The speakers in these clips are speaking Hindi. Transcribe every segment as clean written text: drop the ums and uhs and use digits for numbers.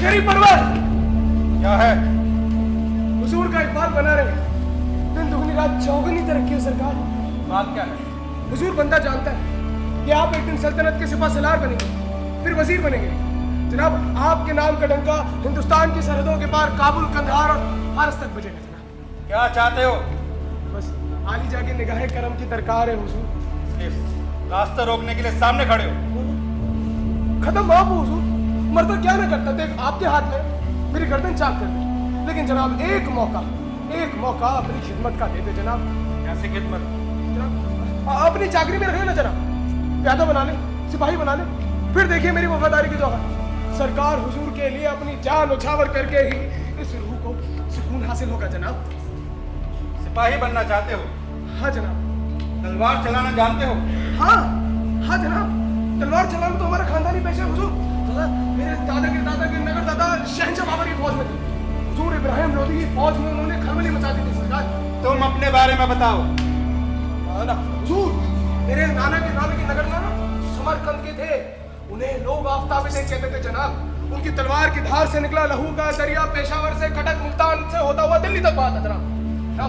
लश्करी परवर। क्या है? हुजूर का इकबाल बना रहे, दिन दुगनी रात चौगुनी तरक्की हो सरकार। बात क्या है? हुजूर बंदा जानता है कि आप एक दिन सल्तनत के सिपा सलार बनेंगे, फिर वजीर बनेंगे। जनाब, आपके नाम का डंका हिंदुस्तान की सरहदों के पार काबुल, कंधार और फारस तक बजेगा जनाब। क्या चाहते हो? बस आली जाके निगाहे करम की दरकार है हुजूर। सिर्फ रास्ता रोकने के लिए सामने खड़े हो? खत्म माफ हो हुजूर, मरता क्या ना करता, देख आपके हाथ में, मेरी गर्दन चाक कर दे। लेकिन जनाब एक मौका अपनी खिदमत का दे दे जनाब। कैसी खिदमत? जनाब अपनी चाकरी में रखे ना जनाब, प्यादा बना ले, सिपाही बना ले, फिर देखिए मेरी वफादारी की जगह। सरकार हुजूर के लिए अपनी जान उछावर करके ही इस रूह को सुकून हासिल होगा जनाब। सिपाही बनना चाहते हो? हाँ जनाब। तलवार चलाना जानते हो? हाँ जनाब, तलवार चलाना तो हमारा खानदानी पेशा है हुजूर। मेरे दादा के नगर दादा शहंशाह बाबर की फौज में थे। हुजूर इब्राहिम लोधी की फौज में उन्होंने खलबली मचा दी थी सरकार। तुम अपने बारे में बताओ। हुजूर, मेरे नाना के नगर नाना समरकंद के थे। उन्हें लोग आफ्ताब से कहते थे जनाब। उनकी तलवार की धार से निकला लहू का दरिया पेशावर से कटक मुल्तान से होता हुआ दिल्ली तक बहा था जनाब।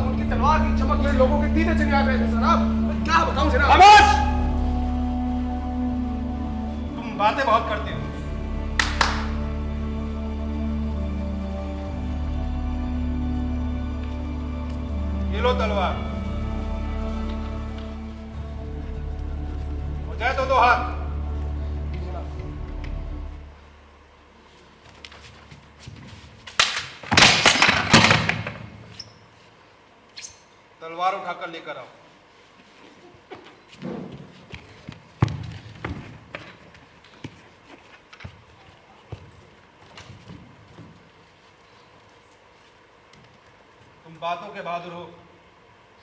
उनकी तलवार की चमक में लोगों के दीदे चले आ गए थे जनाब। क्या बताऊं जनाब। खामोश! तुम बातें बहुत करते हो। ये लो तलवार। हो जाए तो दो हाथ। तलवार उठाकर लेकर आओ। तुम बातों के बहादुर हो,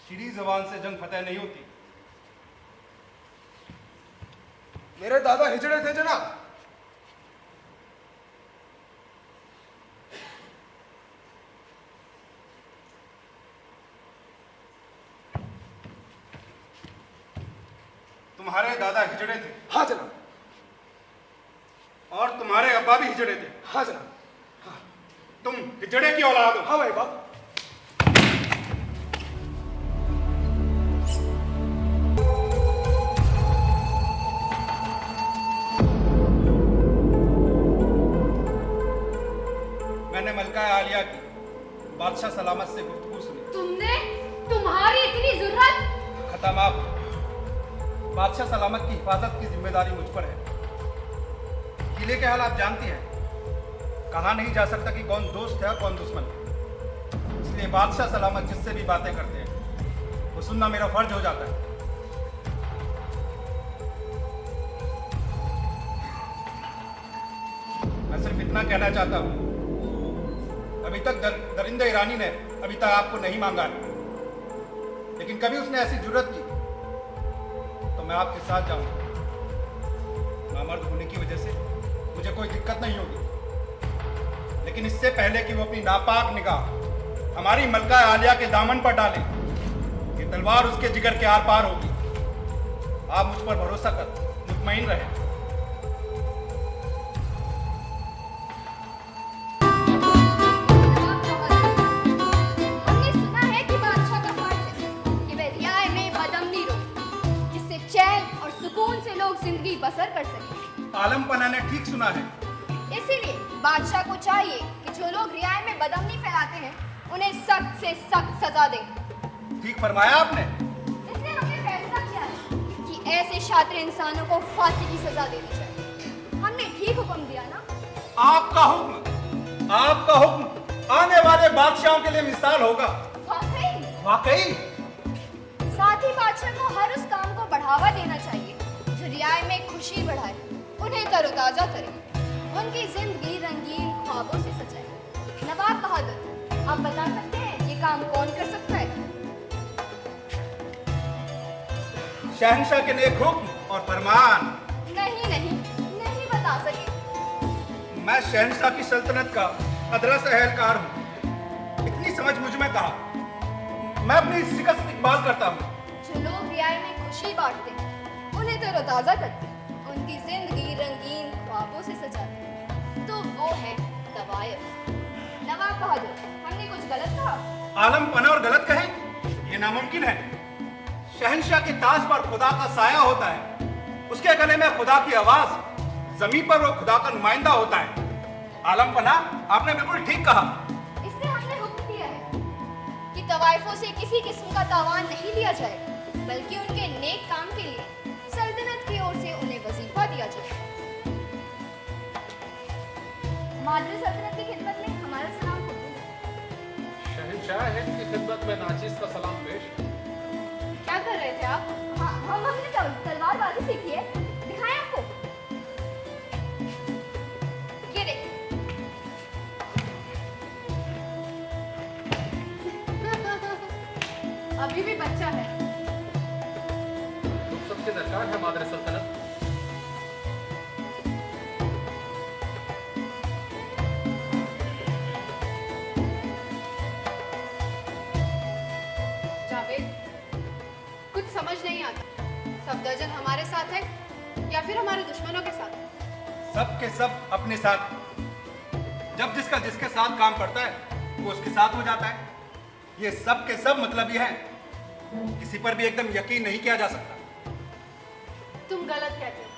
सीधी जबान से जंग फतेह नहीं होती। मेरे दादा हिजड़े थे जनाब। तुम्हारे दादा हिजड़े थे? हाँ जनाब। और तुम्हारे अब्बा भी हिजड़े थे? हाँ जनाब। तुम हिजड़े की औलाद हो? हाँ भाई बाप। मैंने मलका आलिया की बादशाह सलामत से गुफ्तगू सुनी। तुमने? तुम्हारी इतनी जुर्रत? खत्म आप। बादशाह सलामत की हिफाजत की जिम्मेदारी मुझ पर है। किले के हाल आप जानती हैं। कहा नहीं जा सकता कि कौन दोस्त है और कौन दुश्मन है। इसलिए बादशाह सलामत जिससे भी बातें करते हैं वो सुनना मेरा फर्ज हो जाता है। मैं सिर्फ इतना कहना चाहता हूं, अभी तक दरिंदे ईरानी ने अभी तक आपको नहीं मांगा है, लेकिन कभी उसने ऐसी जुर्रत की तो मैं आपके साथ जाऊंगा। नामर्द होने की वजह से मुझे कोई दिक्कत नहीं होगी, लेकिन इससे पहले कि वो अपनी नापाक निगाह हमारी मलका आलिया के दामन पर डाले, ये तलवार उसके जिगर के आर पार होगी। आप मुझ पर भरोसा कर मुतमईन रहे। हमने सुना है कि बादशाह का फर्ज है कि वह रियाए में बदअमनी रोके, जिससे चैन और सुकून से लोग जिंदगी बसर कर सकें। आलम पना ने ठीक सुना है। इसीलिए बादशाह को चाहिए कि जो लोग रियाए में बदअमनी फैलाते हैं उन्हें सख्त से सख्त सजा दें। ठीक फरमाया आपने। इसलिए हमने फैसला किया है कि ऐसे शातिर इंसानों को फांसी की सजा देनी चाहिए। हमने ठीक हुक्म दिया ना? आपका हुक्म आने वाले बादशाहों के लिए मिसाल होगा। वाकई साथ ही बादशाह को हर उस काम को बढ़ावा देना चाहिए जो रियाए में खुशी बढ़ाए, उन्हें तरोताजा करे, उनकी जिंदगी रंगीन ख्वाबों से सजाए। नवाब बहादुर, आप बता सकते हैं ये काम कौन कर सकता है? शहंशाह के नेक हुक्म और फरमान। नहीं बता सके। मैं शहंशाह की सल्तनत का अदला से एहलकार हूँ। इतनी समझ मुझ में कहा। मैं अपनी शिकस्त इकबाल करता हूँ। जो लोग रियाए में खुशी बांटते हैं, उन्हें तरोताजा करते हैं, उनकी जिंदगी रंगीन ख्वाबों से सजाते हैं, तो वो है आलम पना और गलत कहे, ये नामुमकिन है। शहंशाह के ताज पर खुदा का साया होता है, उसके गले में खुदा की आवाज, जमीन पर वो खुदा का नुमाइंदा होता है। आलम पना, आपने बिल्कुल ठीक कहा। इसलिए हमने हुक्म दिया है कि तवाइफों से किसी किस्म का तावान नहीं लिया जाए, बल्कि उनके नेक काम के लिए सल्तनत की ओर से उन्हें वजीफा दिया जाए। मादरी सल्तनत की खिदमत में हमारा सलाम कबूल है। शहंशाह हिंद की खिदमत में नाचीज का सलाम पेश। क्या कर रहे थे आप? हाँ, हमने तलवारबाजी सीखी है, दिखाएं आपको। ये देखिए। अभी भी बच्चा है। तुम सबके दरकार है मादर सल्तनत। जावेद, कुछ समझ नहीं आता। सफदरजंग हमारे साथ है या फिर हमारे दुश्मनों के साथ? सब के सब अपने साथ। जब जिसका जिसके साथ काम पड़ता है वो उसके साथ हो जाता है। ये सब के सब मतलब ये है, किसी पर भी एकदम यकीन नहीं किया जा सकता। तुम गलत कहते हो।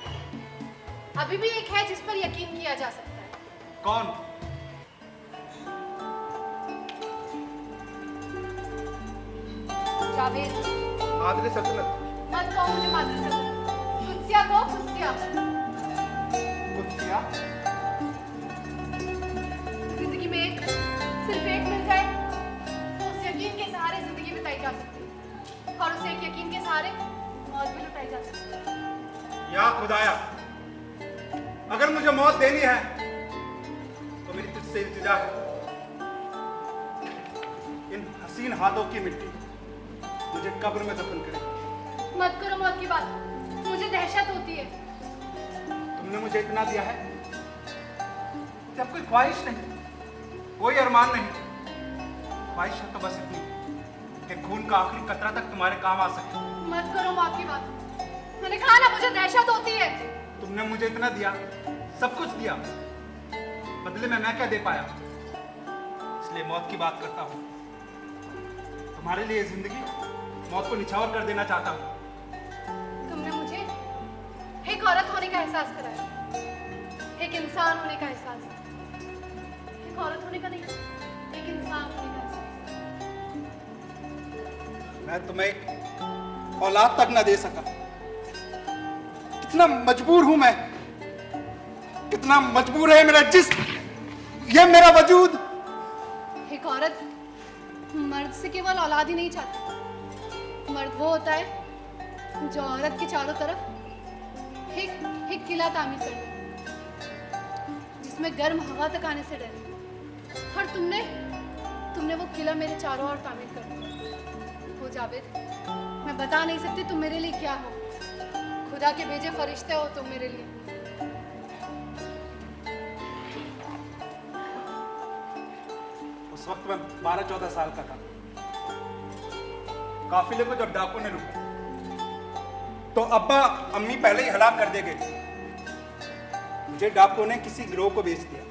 अभी भी एक है जिस पर यकीन किया जा सकता है। कौन? जावेद, मादरी सल्तनत। मत कहो मुझे मादर सल्तनत। कुत्सिया कहो, कुत्सिया। कुत्सिया? जिंदगी में सिर्फ एक मिल जाए तो उस यकीन के सहारे जिंदगी बिताई जा सकती है, और उस एक यकीन के सहारे मौत भी लुटाई जा सकती है। या खुदाया, अगर मुझे मौत देनी है तो मेरी तुझसे इल्तिजा है, इन हसीन हाथों की मिट्टी मुझे कब्र में दफन करे। मत करो मौत की बात, मुझे दहशत होती है। तुमने मुझे इतना दिया है, जब कोई ख्वाहिश नहीं, कोई अरमान नहीं। ख्वाहिश है तो बस इतनी कि खून का आखिरी कतरा तक तुम्हारे काम आ सके। मत करो मौत की बात, मैंने कहा ना मुझे दहशत होती है। तुमने मुझे इतना दिया, सब कुछ दिया, बदले में मैं क्या दे पाया? इसलिए मौत की बात करता हूं। तुम्हारे लिए जिंदगी मौत को निछावर कर देना चाहता हूं। तुमने मुझे एक औरत होने का एहसास कराया, एक इंसान होने का एहसास, एक औरत होने का नहीं, एक इंसान होने का एहसास। मैं तुम्हें एक औलाद तक न दे सका। कितना मजबूर हूं मैं, कितना मजबूर है मेरा जिस्म, ये मेरा वजूद। एक औरत मर्द से केवल औलाद ही नहीं चाहती। मर्द वो होता है जो औरत के चारों तरफ एक किला तामीर कर दे, जिसमें गर्म हवा तक आने से डरे। और तुमने वो किला मेरे चारों ओर तामीर कर दिया। हो जावेद, मैं बता नहीं सकती तुम मेरे लिए क्या हो। खुदा के भेजे फरिश्ते हो तुम मेरे लिए। उस वक्त मैं 12-14 साल का था। काफिले को जब डाकू ने लूटा तो अब्बा अम्मी पहले ही हलाक कर दे गए। मुझे डाकू ने किसी गिरोह को बेच दिया,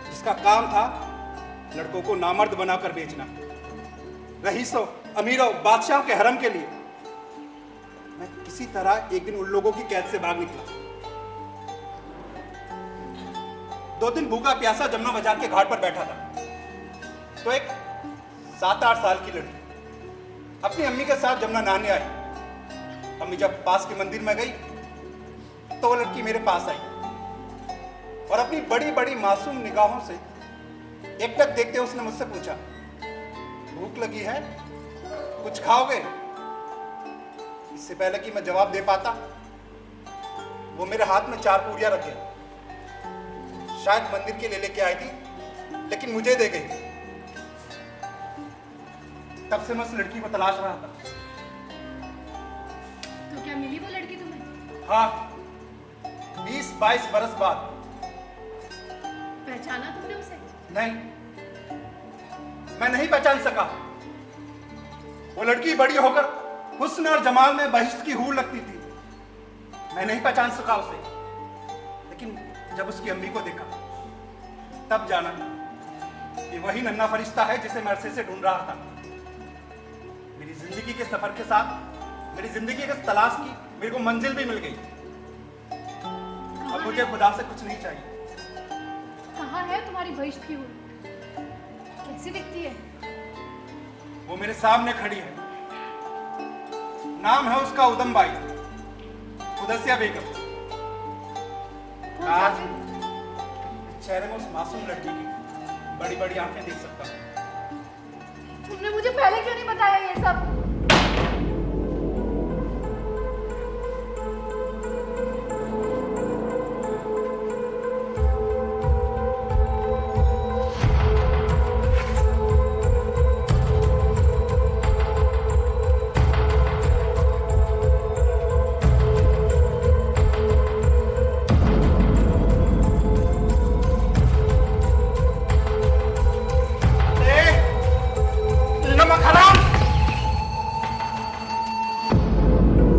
जिसका काम था लड़कों को नामर्द बनाकर बेचना, रईसों, अमीरों, बादशाहों के हरम के लिए। मैं किसी तरह एक दिन उन लोगों की कैद से भाग निकला। 2 दिन भूखा प्यासा जमुना बाजार के घाट पर बैठा था, तो एक 7-8 साल की लड़की अपनी अम्मी के साथ जमुना नहाने आई। अम्मी जब पास के मंदिर में गई तो वो लड़की मेरे पास आई और अपनी बड़ी बड़ी मासूम निगाहों से एकटक देखते हुए उसने मुझसे पूछा, भूख लगी है, कुछ खाओगे? इससे पहले कि मैं जवाब दे पाता, वो मेरे हाथ में 4 पूरियां रखे, शायद मंदिर के लिए लेके आई थी, लेकिन मुझे दे गई। तब से मैं उस लड़की को तलाश रहा था। तो क्या मिली वो लड़की तुम्हें? हाँ, 20-22 बरस बाद। पहचाना तुमने उसे? नहीं, मैं नहीं पहचान सका। वो लड़की बड़ी होकर हुस्न और जमाल में बहिश्त की हूर लगती थी। मैं नहीं पहचान सका उसे, लेकिन जब उसकी अम्मी को देखा तब जाना ये वही नन्हा फरिश्ता है जिसे मैं अरसे से ढूंढ रहा था। मेरी जिंदगी के सफर के साथ मेरी जिंदगी की तलाश की मेरे को मंजिल भी मिल गई। अब मुझे खुदा से कुछ नहीं चाहिए। कहाँ है तुम्हारी भविष्य की हुई? कैसी दिखती है? वो मेरे सामने खड़ी है। नाम है उसका उदम बाई, उदसिया बेगम। आज चेहरे में उस मासूम लड़की की बड़ी बड़ी आंखें देख सकता हूँ। तुमने मुझे पहले क्यों नहीं बताया ये सब?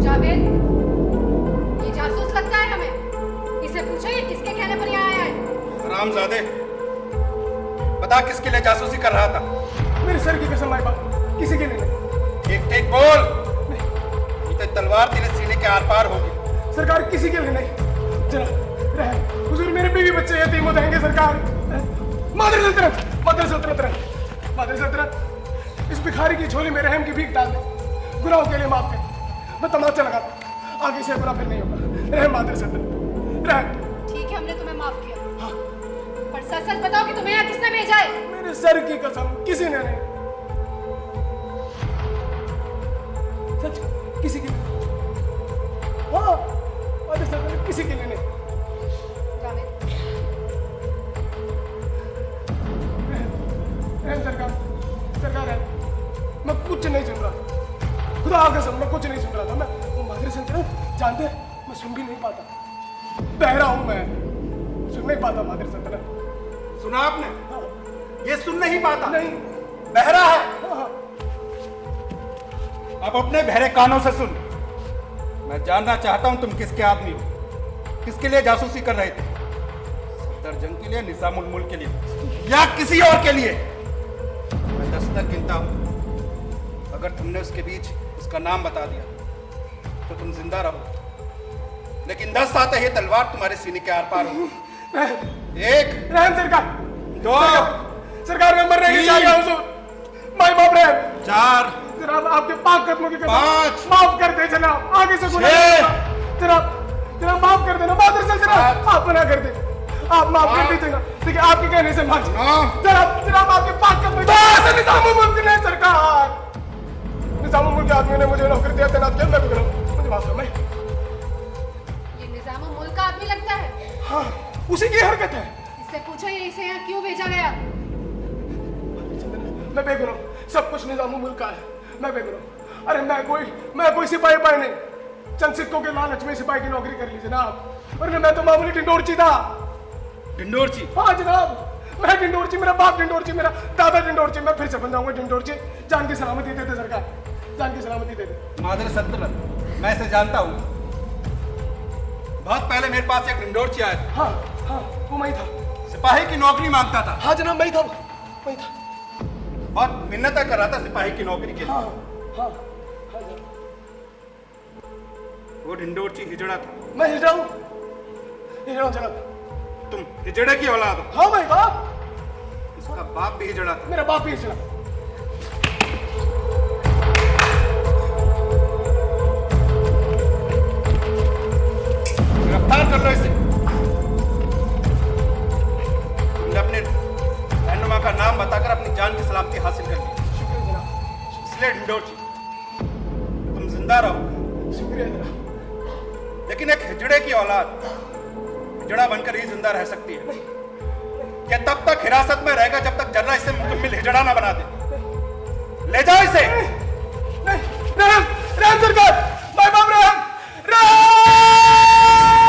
जावेद, ये जासूस लगता है हमें। इसे पूछो ये किसके कहने पर यहाँ आया है? हरामजादे, बता किसके लिए जासूसी कर रहा था? मेरे सर की कसम माई बाप, किसी के लिए नहीं। ठीक ठीक बोल, नहीं तो तलवार तेरे सीने के आर पार होगी। सरकार किसी के लिए नहीं। जनाब रहम, हुजूर मेरे बीवी बच्चे यतीम हो जाएंगे सरकार। मादर सल्तनत, मादर सल्तनत रहम, मादर सल्तनत, इस भिखारी की झोली में रहम की भीख डाल दे, गुनाहों के लिए माफ कर। मैं तमाचा लगाता, आगे से बुरा फिर नहीं होगा। रहम मादर सल्तनत, रहम। ठीक है, हमने तुम्हें माफ किया। पर सच सच बताओ कि तुम्हें यहाँ किसने भेजा है? मेरे सर की कसम किसी ने नहीं। सच, किसी के लिए। हाँ, मादर सल्तनत, किसी के लिए नहीं। जावेद, रहम सरकार, सरकार रहम, मैं कुछ नहीं सुन रहा। खुदा का कसम, मैं कुछ नहीं सुन रहा था। मैं वो मादर सल्तनत जानते हैं, मैं सुन भी नहीं पाता। बहरा हूं मैं, सुन नहीं पाता मादर सल्तनत। सुना आपने? हाँ, ये सुन नहीं पाता, नहीं। बहरा है। हाँ, अब अपने बहरे कानों से सुन। मैं जानना चाहता हूं तुम किसके आदमी हो, किसके लिए जासूसी कर रहे थे? सफदरजंग के लिए, निजामुल मुल्क के लिए, या किसी और के लिए? मैं 10 तक गिनता हूं। अगर तुमने उसके बीच उसका नाम बता दिया तो तुम जिंदा रहो, लेकिन 10 आते ही तलवार तुम्हारे सीने के आर पार होगी। 1, रहम सरकार, 2, सरकार मैं मरने की चाह रहा हूं। माई बाप रहम, 4, जनाब आपके पाक कदमों की कसम, 5, माफ कर दे जनाब, आगे से गुनाह नहीं होगा। जनाब माफ कर देना, मादर सल्तनत, आप मना कर दे, आप माफ कर दीजिएगा। देखिए आपके कहने से माफ। जनाब आपके पाक कदमों की निजामुल मुल्क ने सरकार, निजामुल मुल्क के आदमी ने मुझे नौकरी दिया, तैनात किया, मैं गुजरा, मुझे माफ कर। मैं ये निजामुल मुल्क का आदमी लगता है। हाँ, उसी की हरकत है। इससे पूछो ये इसे यहाँ क्यों भेजा गया? मैं बेगुनाह, सब कुछ निजामुल मुल्क का है, मैं बेगुनाह। अरे मैं कोई सिपाही पाई नहीं, चंद सिक्कों के लालच में सिपाही की नौकरी कर ली जनाब। अरे मैं तो मामूली ढिंडोरची था। ढिंडोरची? हाँ जनाब, मैं ढिंडोरची, मेरा बाप ढिंडोरची, मेरा दादा ढिंडोरची, मैं फिर से बन जाऊंगा ढिंडोरची। जान की सलामती देते सरकार, जान की सलामती देते। मादर सल्तनत, मैं इसे जानता हूँ। बहुत पहले मेरे पास एक ढिंडोरची आया था। हाँ हाँ, वो मैं ही था। सिपाही की नौकरी मांगता था। हाँ जनाब, मैं ही था, मैं ही था। बहुत मिन्नतें कर रहा था सिपाही की नौकरी के लिए। हाँ हाँ हाँ जनाब, वो ढिंडोरची हिजड़ा था। मैं हिजड़ा हूँ, हिजड़ा हूँ जनाब। तुम हिजड़े की औलाद हो। हाँ मैं बाप, उसका बाप भी हिजड़ा था। मेरा बाप ही हिजड़ा। गिरफ्तार कर लो इसे। तुमने अपने रहनुमा का नाम बताकर अपनी जान की सलामती हासिल कर ली। शुक्रिया जनाब, इसलिए ढिंडोरची, तुम जिंदा रहो। शुक्रिया जनाब। लेकिन एक हिजड़े की औलाद हिजड़ा बनकर ही जिंदा रह सकती है। क्या तब तक हिरासत में रहेगा जब तक जर्रा इसे मुकम्मल हिजड़ा ना बना दे। ले जाओ इसे। नहीं, रहम सरकार,